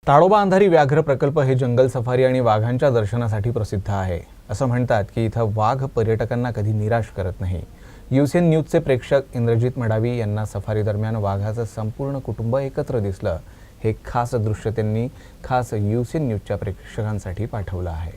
ताडोबा अंधारी व्याघ्र प्रकल्प हे जंगल सफारी आणि वाघांच्या दर्शनासाठी प्रसिद्ध आहे। असं म्हणतात की इथं वाघ पर्यटकांना कधी निराश करत नाही। यूसीएन न्यूजचे प्रेक्षक इंद्रजित मडावी यांना सफारी दरम्यान वाघाचं संपूर्ण कुटुंब एकत्र दिसलं। हे खास दृश्य त्यांनी खास यूसीएन न्यूजच्या प्रेक्षकांसाठी पाठवलं आहे।